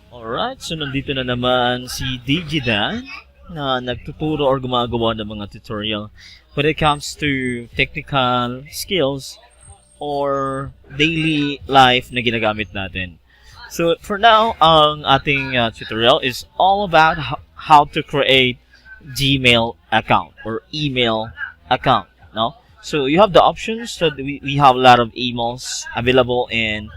Alright, so nandito na naman si Digidan na nagtuturo or gumagawa ng mga tutorial when it comes to technical skills or daily life na ginagamit natin. So for now, ang ating tutorial is all about how to create Gmail account or email account. No? So you have the options. So we have a lot of emails available in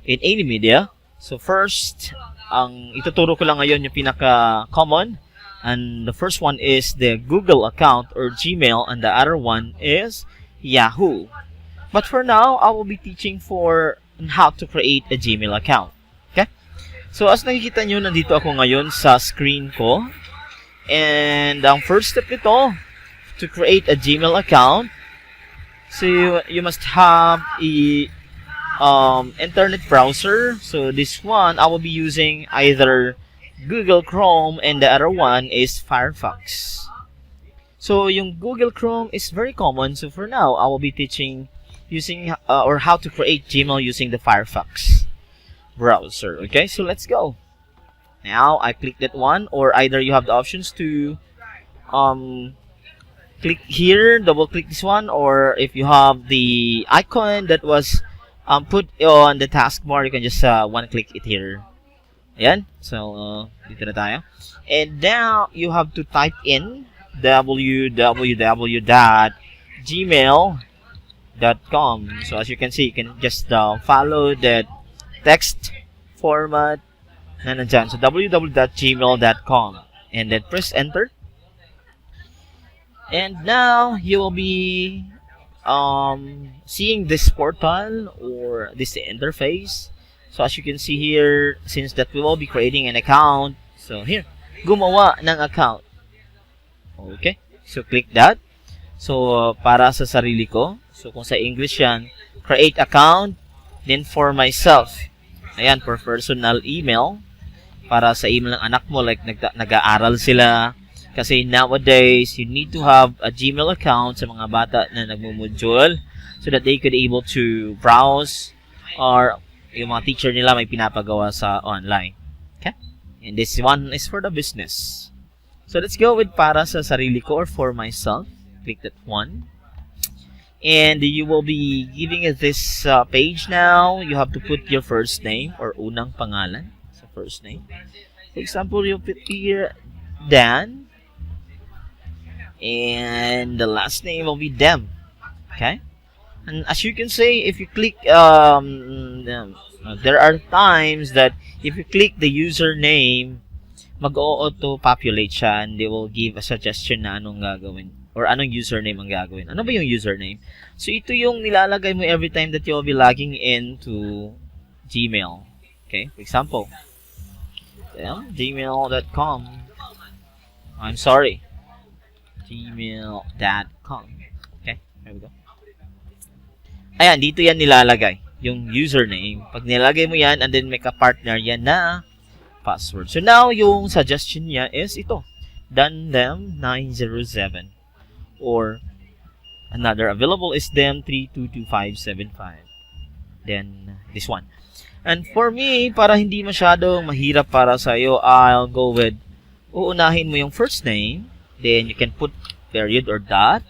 any media. So first, ang ituturo ko lang ngayon yung pinaka-common. And the first one is the Google account or Gmail, and the other one is Yahoo. But for now, I will be teaching for how to create a Gmail account. Okay? So as nakikita nyo, nandito ako ngayon sa screen ko. And ang first step nito, to create a Gmail account, so you must have a internet browser. So this one I will be using either Google Chrome and the other one is Firefox. So yung Google Chrome is very common. So for now I will be teaching using or how to create Gmail using the Firefox browser. Okay, so let's go. Now I click that one, or either you have the options to click here, double click this one, or if you have the icon that was put on the taskbar, you can just one click it here. Ayan. So, dito na tayo. And now, you have to type in www.gmail.com. So, as you can see, you can just follow the text format na nandyan. So, www.gmail.com. And then, press enter. And now, you will be seeing this portal or this interface. So as you can see here, since that we will be creating an account, so here, gumawa ng account. Okay, so click that. So para sa sarili ko, so kung sa English yan, create account, then for myself, ayan, for personal email, para sa email ng anak mo, like nag-aaral sila. Kasi nowadays, you need to have a Gmail account sa mga bata na nagmumodule so that they could able to browse or yung mga teacher nila may pinapagawa sa online. Okay? And this one is for the business. So let's go with para sa sarili ko or for myself. Click that one. And you will be giving this page now. You have to put your first name or unang pangalan. So first name. For example, you put here Dan. And the last name will be Dem. Okay? And as you can see, if you click, there are times that if you click the username, mag-auto-populate siya and they will give a suggestion na anong gagawin or anong username ang gagawin. Ano ba yung username? So, ito yung nilalagay mo every time that you will be logging into Gmail. Okay? For example, gmail.com. I'm sorry. gmail.com. Okay, there we go. Ayan, dito yan nilalagay, yung username. Pag nilalagay mo yan, and then may ka-partner yan na password. So now, yung suggestion niya is ito, dandem907. Or, another available is dem322575. Then, this one. And for me, para hindi masyadong mahirap para sa'yo, I'll go with, uunahin mo yung first name, then you can put period or dot,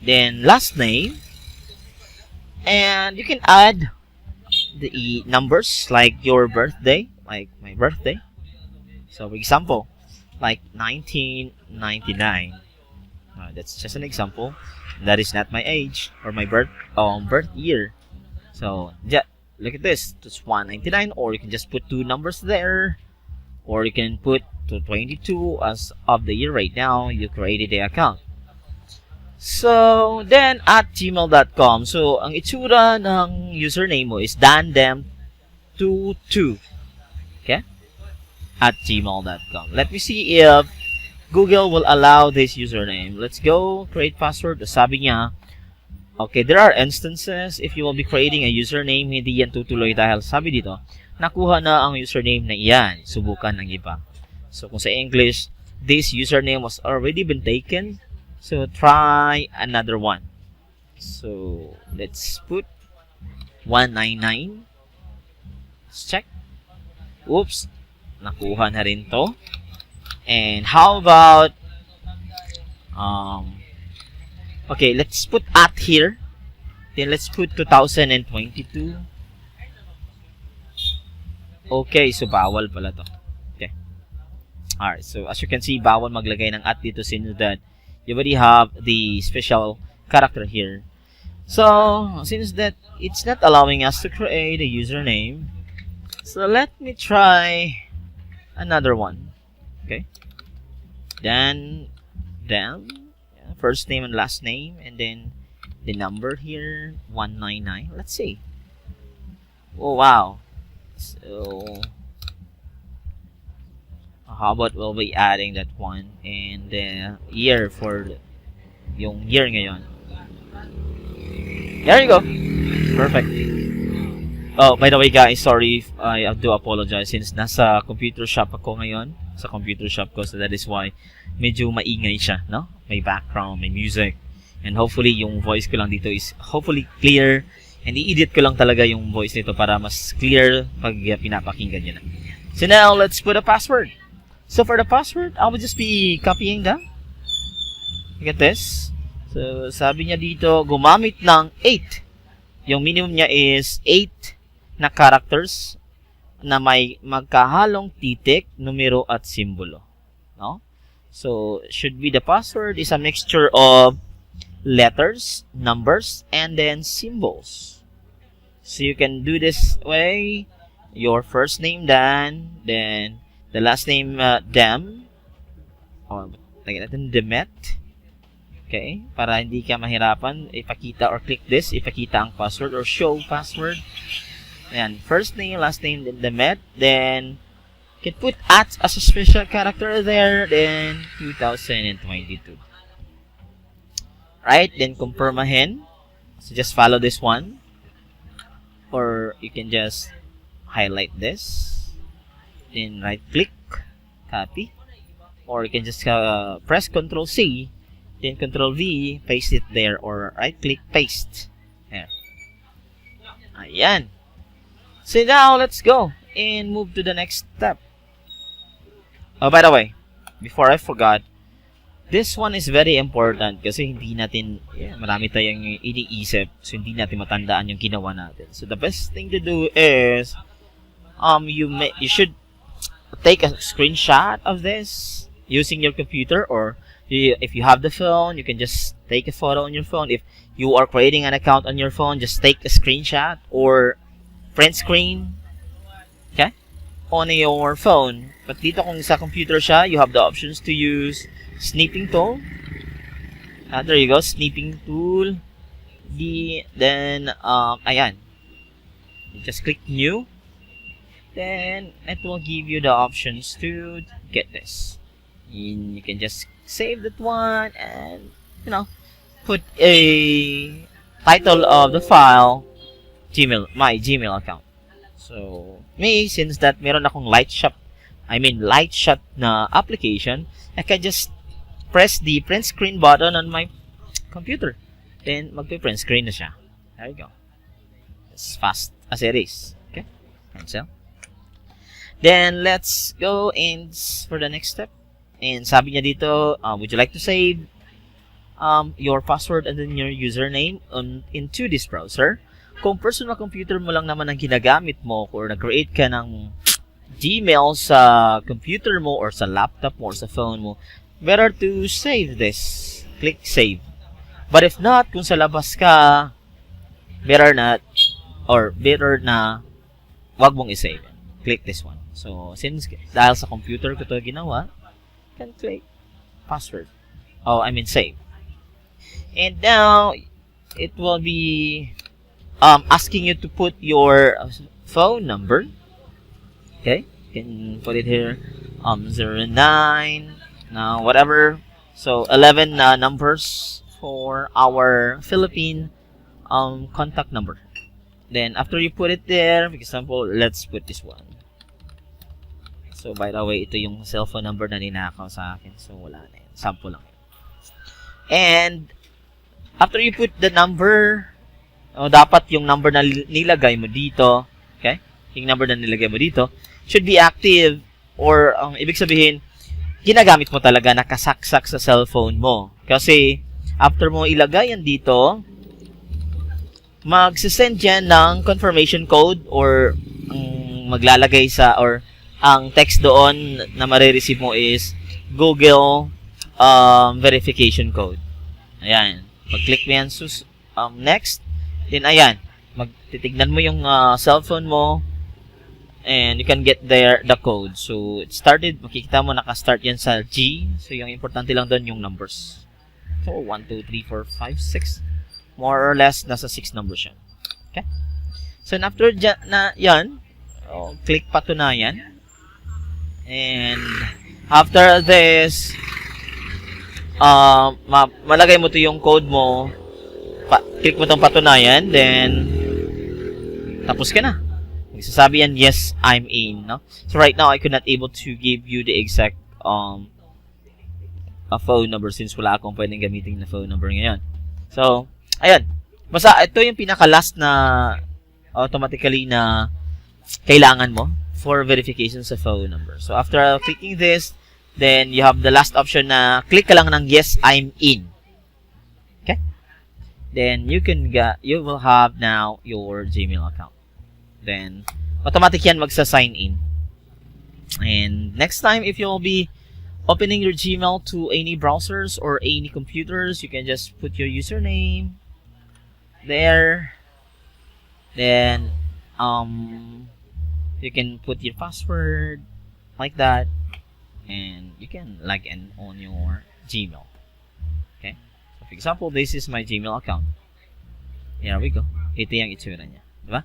then last name, and you can add the numbers like your birthday, like my birthday. So for example, like 1999. That's just an example. That is not my age or my birth year. So yeah, look at this. It's 199, or you can just put two numbers there, or you can put to 22 as of the year right now you created the account. So then at gmail.com, so ang itsura ng username mo is dandem22. Okay, at gmail.com. Let me see if Google will allow this username. Let's go create password. Sabi niya, okay, there are instances if you will be creating a username, hindi yan tutuloy dahil sabi dito nakuha na ang username na iyan, subukan ng iba. So, kung sa English, this username was already been taken. So, try another one. So, let's put 199. Let's check. Oops. Nakuha na rin to. And how about, okay, let's put at here. Then let's put 2022. Okay, so bawal pala to. Okay. Alright, so as you can see, bawal maglagay ng at dito since that you already have the special character here. So, since that it's not allowing us to create a username, so let me try another one. Okay. Then, first name and last name, and then the number here, 199. Let's see. Oh, wow. So, how about we'll be adding that one and the year for yung year ngayon. There you go. Perfect. Oh, by the way guys, sorry, I do apologize since nasa computer shop ako ngayon. Sa computer shop ko, so that is why medyo maingay siya, no? May background, may music. And hopefully, yung voice ko lang dito is hopefully clear. And i-edit ko lang talaga yung voice nito para mas clear pag pinapakinggan nyo na. So now, let's put a password. So for the password, I will just be copying that. Look at this. So, sabi niya dito, gumamit ng 8. Yung minimum niya is 8 na characters na may magkahalong titik, numero, at simbolo. No? So, should be the password is a mixture of letters, numbers, and then symbols. So, you can do this way. Your first name, Dan. Then, the last name, Dem. O, lagyan natin, Demet. Okay? Para hindi ka mahirapan, ipakita or click this, ipakita ang password or show password. Ayan, first name, last name, then Demet. Then, you can put at as a special character there. Then, 2022. Right? Then, kumpirmahin. So, just follow this one. Or, you can just highlight this. Then, right-click. Copy. Or, you can just press Ctrl-C. Then, Ctrl-V. Paste it there. Or, right-click, paste. Ayan. Ayan. So now, let's go and move to the next step. Oh, by the way, before I forgot, this one is very important kasi hindi natin, marami tayong iniisip, so hindi natin matandaan yung ginawa natin. So the best thing to do is, you should take a screenshot of this using your computer, or if you have the phone, you can just take a photo on your phone. If you are creating an account on your phone, just take a screenshot or print screen, okay, on your phone. But dito kung sa computer siya, you have the options to use snipping tool. There you go, snipping tool. Then, ayan. You just click new. Then, it will give you the options to get this. And you can just save that one and, put a title of the file, my Gmail account. So, me, since that meron akong Lightshot na application, I can just press the print screen button on my computer. Then, magpe-print screen na siya. There you go. As fast as it is. Okay? Cancel. Then, let's go in for the next step. And sabi niya dito, would you like to save your password and then your username into this browser? Kung personal computer mo lang naman ang ginagamit mo or nag-create ka ng Gmail sa computer mo or sa laptop mo or sa phone mo, better to save this. Click save. But if not, kung sa labas ka, better na wag mong i-save. Click this one. So, since dahil sa computer ko to ginawa, can click password. Save. And now, it will be asking you to put your phone number. Okay, you can put it here, 09, whatever. So 11 numbers for our Philippine contact number. Then after you put it there, for example, let's put this one. So by the way, ito yung cellphone number na ninakaw sa akin. So wala na yun. Sample lang. And after you put the number, dapat yung number na nilagay mo dito, okay? yung number na nilagay mo dito, should be active or ang ibig sabihin, ginagamit mo talaga, nakasaksak sa cellphone mo. Kasi, after mo ilagay yan dito, magsisend yan ng confirmation code or maglalagay sa, or ang text doon na marireceive mo is Google verification code. Ayan. Pag-click mo yan, next, then ayan, magtitignan mo yung cellphone mo, and you can get there the code. So, it started, makikita mo naka-start yan sa G. So, yung importante lang doon yung numbers. So, 1, 2, 3, 4, 5, 6. More or less, nasa 6 numbers yan. Okay? So, after na yan, click patunayan. And, after this, malagay mo to yung code mo, click mo tong patunayan, then, tapos ka na. Magsasabi yan, yes, I'm in, no? So, right now, I could not able to give you the exact a phone number since wala akong pwedeng gamitin na phone number ngayon. So, ayan. Basta, ito yung pinaka-last na automatically na kailangan mo for verification sa phone number. So, after clicking this, then you have the last option na click ka lang ng yes, I'm in. Okay? Then, you will have now your Gmail account. Then, automatic yan magsa-sign in. And next time, if you'll be opening your Gmail to any browsers or any computers, you can just put your username there. Then, you can put your password like that. And you can log in on your Gmail. Okay? So, for example, this is my Gmail account. Here we go. Ito yung itsura niya. Diba?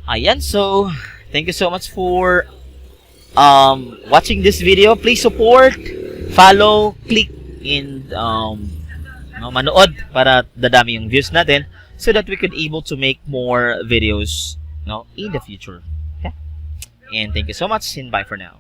Ayan, so thank you so much for watching this video. Please support, follow, click, and manood para dadami yung views natin so that we could able to make more videos in the future. Okay? And thank you so much and bye for now.